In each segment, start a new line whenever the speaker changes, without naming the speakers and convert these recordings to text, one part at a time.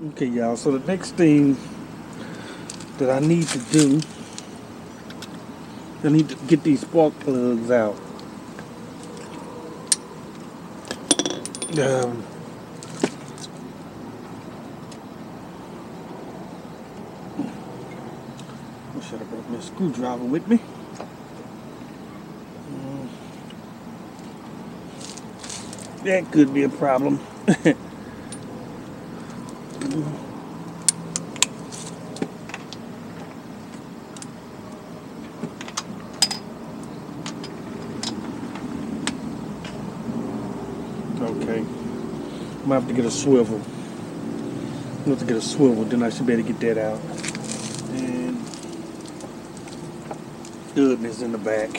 Okay, y'all, so the next thing that I need to do, I need to get these spark plugs out. Um, I should have brought my screwdriver with me. That could be a problem. Okay, I'm gonna have to get a swivel. I'm gonna have to get a swivel, then I should be able to get that out. And goodness in the back.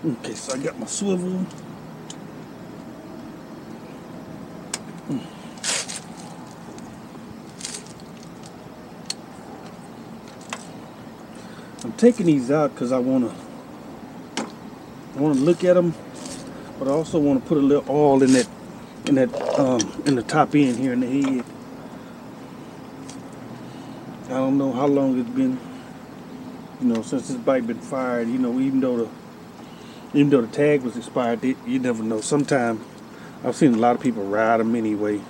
Okay, so I got my swivel. I'm taking these out because I wanna look at them, but I also want to put a little oil in the top end here in the head. I don't know how long it's been, since this bike been fired. Even though the tag was expired, you never know. Sometimes I've seen a lot of people ride them anyway.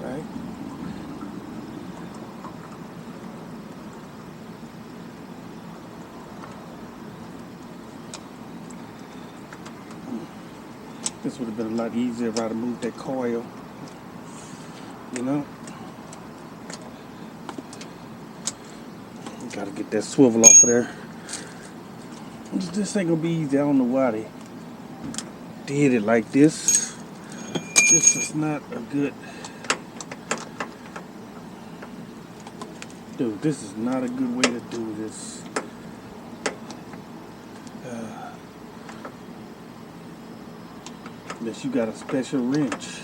Right. This would have been a lot easier if I'd have moved that coil. Gotta get that swivel off of there. This ain't gonna be easy. I don't know why they did it like this. This is not a good... Dude, this is not a good way to do this. Unless you got a special wrench.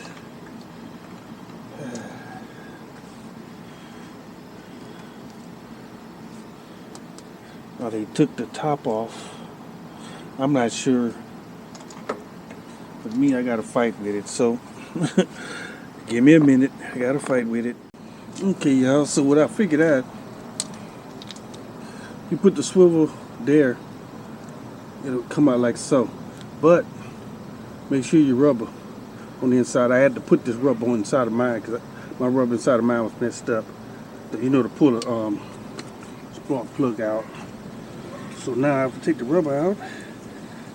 Oh, they took the top off. I'm not sure. But me, I gotta fight with it. So, give me a minute. I gotta fight with it. Okay, y'all. So what I figured out, you put the swivel there, it'll come out like so. But make sure your rubber on the inside. I had to put this rubber on the inside of mine because my rubber inside of mine was messed up. To pull a spark plug out. So now I have to take the rubber out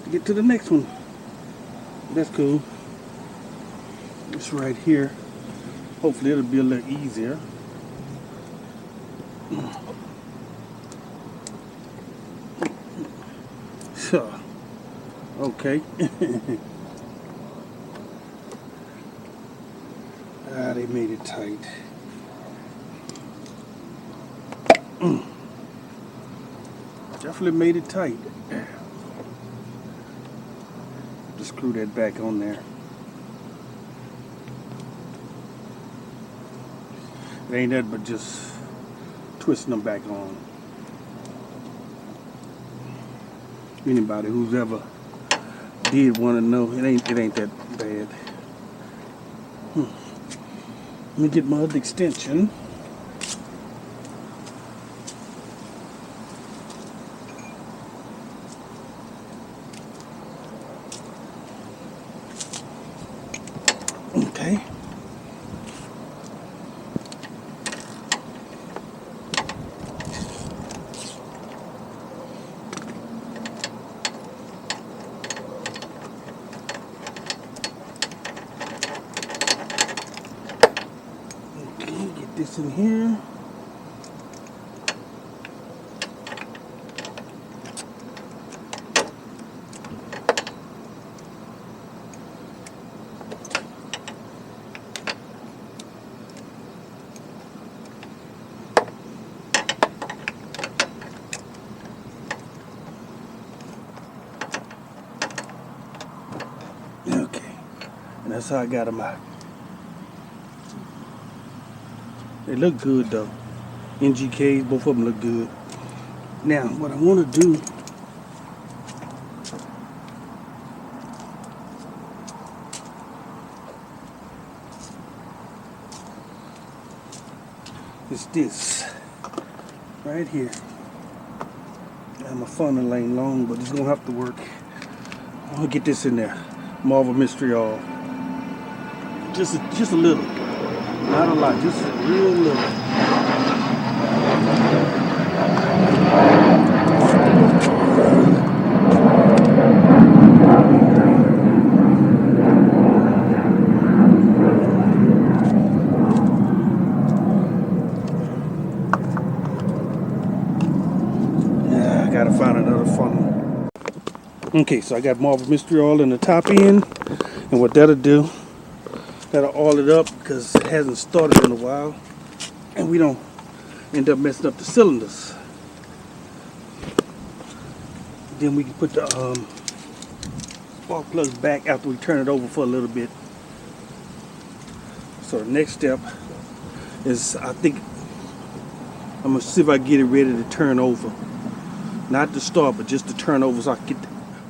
to get to the next one. That's cool. It's right here. Hopefully it'll be a little easier. So, okay. They made it tight. Definitely made it tight. Just screw that back on there. It ain't that but just twisting them back on. Anybody who's ever did want to know, it ain't that bad. Let me get my other extension. Okay. Get this in here. Okay, and that's how I got them out. They look good though. NGKs, both of them look good. Now, what I want to do is this right here. My funnel ain't long, but it's gonna have to work. I'm gonna get this in there. Marvel Mystery Oil. Just a little, not a lot, just a real little. Gotta find another funnel. Okay, so I got Marvel Mystery Oil in the top end, and what that'll do, that'll oil it up because it hasn't started in a while, and we don't end up messing up the cylinders. Then we can put the spark plugs back after we turn it over for a little bit. So the next step is, I think I'm gonna see if I can get it ready to turn over. Not to start, but just to turn over so I can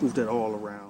move that all around.